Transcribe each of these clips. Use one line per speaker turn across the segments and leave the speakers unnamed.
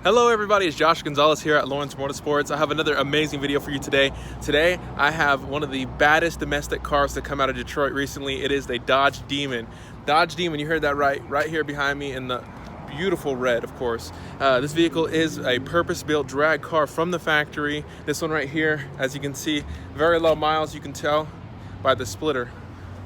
Hello everybody, it's Josh Gonzalez here at Lawrence Motorsports. I have another amazing video for you today. Today I have one of the baddest domestic cars to come out of Detroit recently. It is the Dodge Demon. Dodge Demon, you heard that right here behind me in the beautiful red, of course. This vehicle is a purpose-built drag car from the factory. This one right here, as you can see, very low miles, you can tell by the splitter.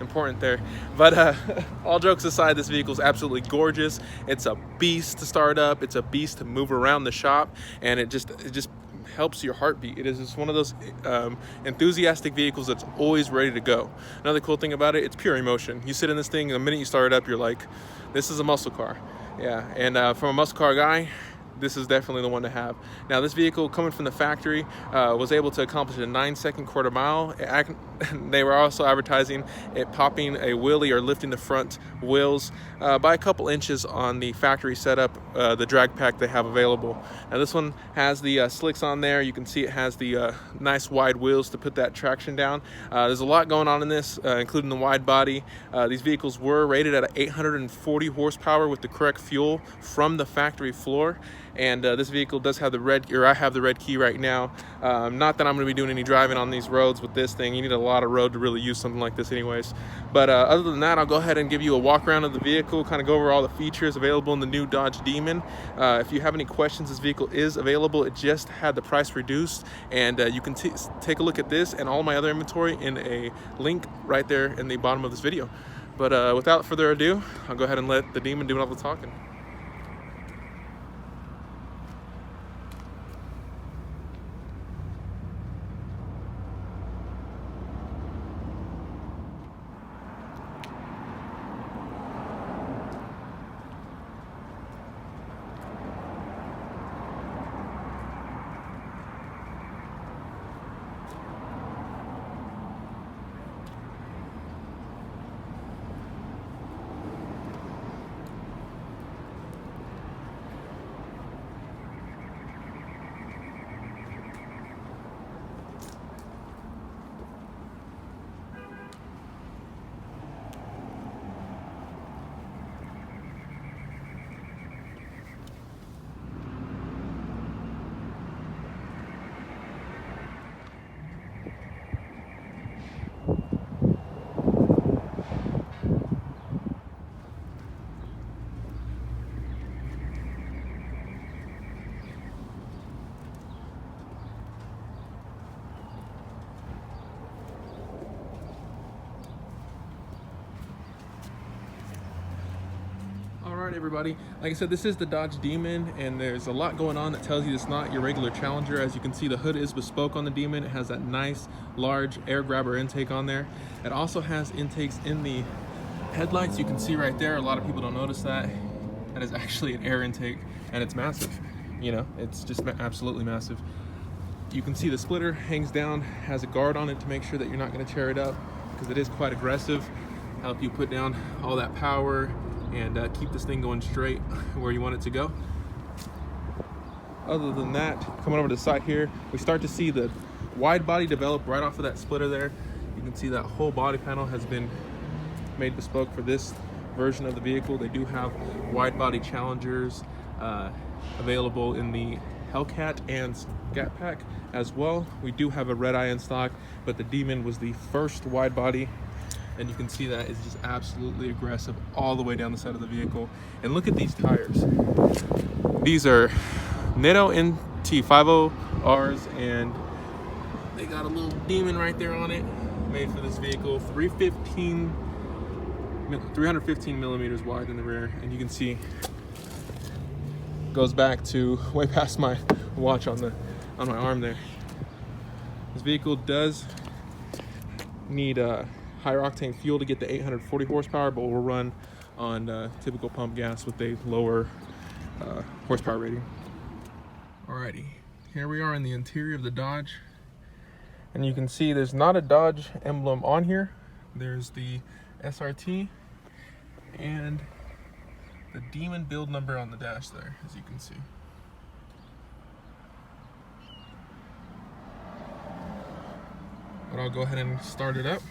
Important there, but all jokes aside, this vehicle is absolutely gorgeous. It's a beast to start up, it's a beast to move around the shop, and it just helps your heartbeat. It is just one of those enthusiastic vehicles that's always ready to go. Another cool thing about it, it's pure emotion. You sit in this thing, and the minute you start it up, you're like, this is a muscle car. Yeah, and from a muscle car guy, this is definitely the one to have. Now, this vehicle coming from the factory was able to accomplish a 9-second quarter mile. They were also advertising it popping a wheelie or lifting the front wheels by a couple inches on the factory setup, the drag pack they have available. Now, this one has the slicks on there. You can see it has the nice wide wheels to put that traction down. There's a lot going on in this, including the wide body. These vehicles were rated at 840 horsepower with the correct fuel from the factory floor. And this vehicle does have the red, or I have the red key right now. Not that I'm going to be doing any driving on these roads with this thing. You need a lot of road to really use something like this anyways. But other than that, I'll go ahead and give you a walk around of the vehicle, kind of go over all the features available in the new Dodge Demon. If you have any questions, this vehicle is available. It just had the price reduced, and you can take a look at this and all my other inventory in a link right there in the bottom of this video. But without further ado, I'll go ahead and let the Demon do all the talking. Alright everybody, like I said, this is the Dodge Demon, and there's a lot going on that tells you it's not your regular Challenger. As you can see, the hood is bespoke on the Demon. It has that nice large air grabber intake on there. It also has intakes in the headlights. You can see right there, a lot of people don't notice that. That is actually an air intake, and it's massive. You know, it's just absolutely massive. You can see the splitter hangs down, has a guard on it to make sure that you're not going to tear it up, because it is quite aggressive. Help you put down all that power and keep this thing going straight where you want it to go. Other than that, coming over to the side here, we start to see the wide body develop right off of that splitter there. You can see that whole body panel has been made bespoke for this version of the vehicle. They do have wide body Challengers available in the Hellcat and Scat Pack as well. We do have a red eye in stock, but the Demon was the first wide body. And you can see that it's just absolutely aggressive all the way down the side of the vehicle. And look at these tires. These are Netto NT50Rs, and they got a little Demon right there on it, made for this vehicle. 315 millimeters wide in the rear, and you can see goes back to way past my watch on my arm there. This vehicle does need higher octane fuel to get the 840 horsepower, but will run on typical pump gas with a lower horsepower rating. Alrighty, here we are in the interior of the Dodge, and you can see there's not a Dodge emblem on here. There's the SRT and the Demon build number on the dash there, as you can see. But I'll go ahead and start it up.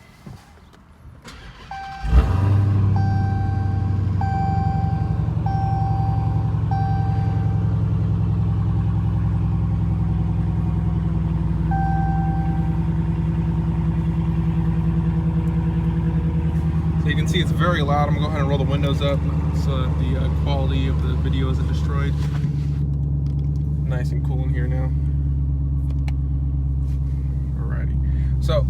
You can see it's very loud. I'm gonna go ahead and roll the windows up so that the quality of the video isn't destroyed. Nice and cool in here now. Alrighty. So,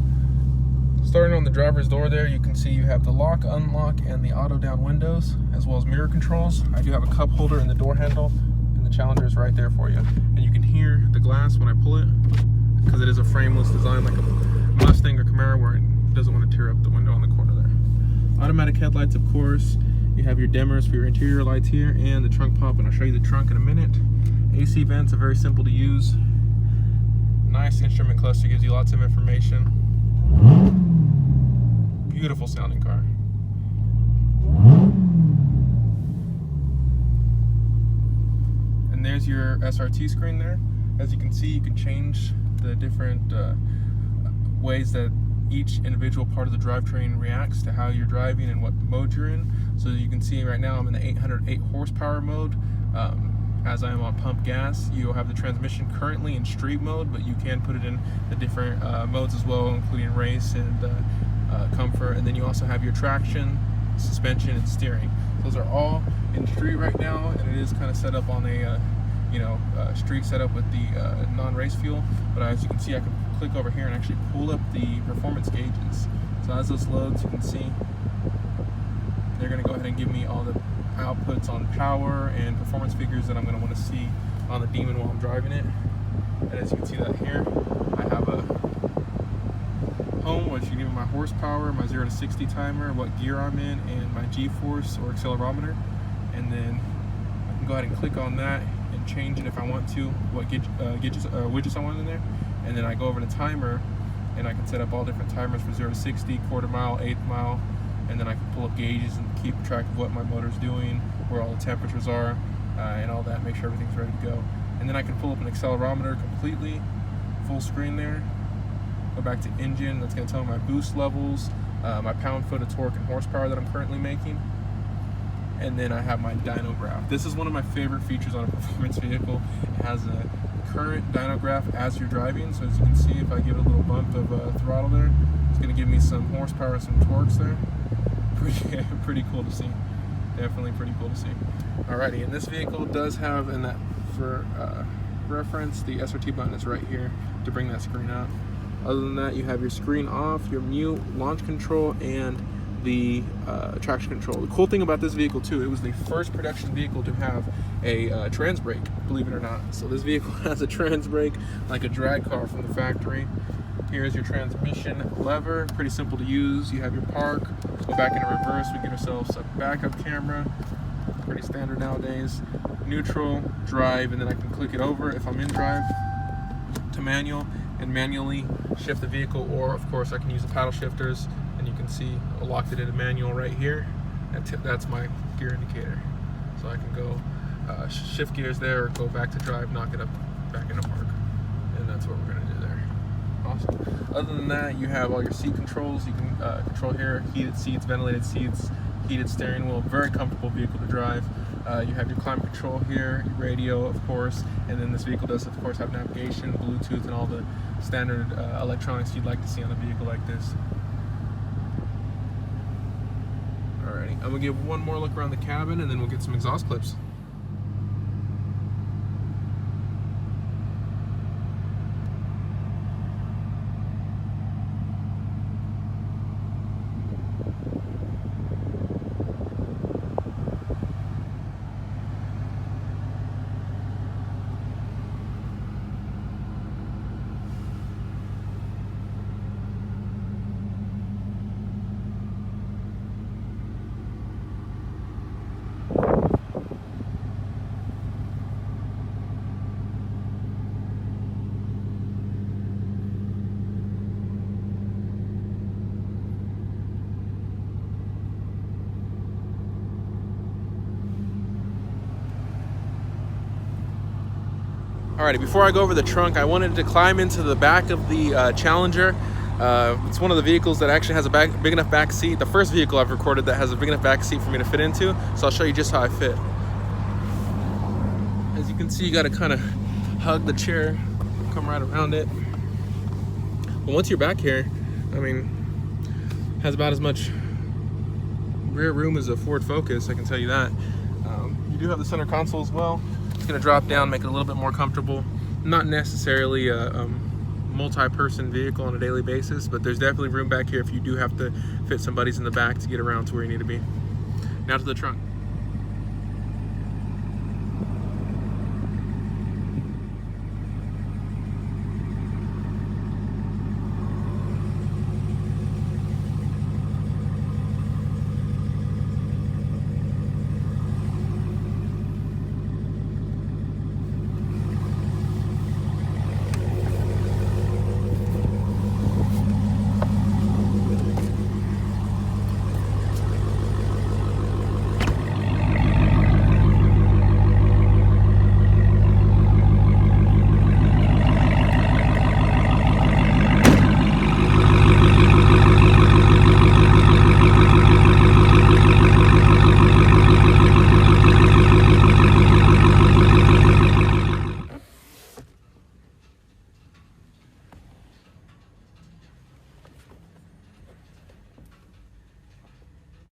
starting on the driver's door there, you can see you have the lock, unlock, and the auto down windows, as well as mirror controls. I do have a cup holder in the door handle, and the Challenger is right there for you. And you can hear the glass when I pull it, because it is a frameless design like a Mustang or Camaro, where it doesn't want to tear up the window on the corner there. Automatic headlights, of course. You have your dimmers for your interior lights here, and the trunk pop, and I'll show you the trunk in a minute. AC vents are very simple to use. Nice instrument cluster, gives you lots of information. Beautiful sounding car. And there's your SRT screen there. As you can see, you can change the different ways that each individual part of the drivetrain reacts to how you're driving and what mode you're in. So you can see right now I'm in the 808 horsepower mode. As I am on pump gas, you'll have the transmission currently in street mode, but you can put it in the different modes as well, including race and comfort. And then you also have your traction, suspension, and steering. Those are all in street right now, and it is kind of set up on a street setup with the non-race fuel. But as you can see, I can click over here and actually pull up the performance gauges. So as this loads, you can see they're going to go ahead and give me all the outputs on power and performance figures that I'm going to want to see on the Demon while I'm driving it. And as you can see that here, I have a home, which you give me my horsepower, my 0 to 60 timer, what gear I'm in, and my G-force or accelerometer. And then I can go ahead and click on that and change it if I want to, what widgets I want in there. And then I go over to timer, and I can set up all different timers for 0 to 60, quarter mile, eighth mile, and then I can pull up gauges and keep track of what my motor's doing, where all the temperatures are, and all that, make sure everything's ready to go. And then I can pull up an accelerometer completely, full screen there, go back to engine, that's going to tell me my boost levels, my pound-foot of torque and horsepower that I'm currently making. And then I have my dyno graph. This is one of my favorite features on a performance vehicle. It has a current dyno graph as you're driving, so as you can see, if I give it a little bump of throttle there, it's going to give me some horsepower and some torques there. Pretty cool to see. Definitely pretty cool to see. Alrighty, and this vehicle does have, and that for reference, the SRT button is right here to bring that screen up. Other than that, you have your screen off, your mute, launch control, and the traction control. The cool thing about this vehicle too, it was the first production vehicle to have a trans brake, believe it or not. So this vehicle has a trans brake like a drag car from the factory. Here's your transmission lever, pretty simple to use. You have your park, go back into reverse, we get ourselves a backup camera, pretty standard nowadays. Neutral, drive, and then I can click it over if I'm in drive to manual and manually shift the vehicle, or of course I can use the paddle shifters, and you can see I locked it into manual right here. That's my gear indicator. So I can go shift gears there, or go back to drive, knock it up back into park. And that's what we're gonna do there. Awesome. Other than that, you have all your seat controls. You can control here, heated seats, ventilated seats, heated steering wheel, very comfortable vehicle to drive. You have your climate control here, your radio, of course, and then this vehicle does, of course, have navigation, Bluetooth, and all the standard electronics you'd like to see on a vehicle like this. Alrighty, I'm gonna give one more look around the cabin, and then we'll get some exhaust clips. Alrighty, before I go over the trunk, I wanted to climb into the back of the Challenger. It's one of the vehicles that actually has a big enough back seat. The first vehicle I've recorded that has a big enough back seat for me to fit into. So I'll show you just how I fit. As you can see, you got to kind of hug the chair, come right around it. But once you're back here, I mean, it has about as much rear room is a Ford Focus, I can tell you that. You do have the center console as well. It's going to drop down, make it a little bit more comfortable. Not necessarily a multi-person vehicle on a daily basis, but there's definitely room back here if you do have to fit some buddies in the back to get around to where you need to be. Now to the trunk.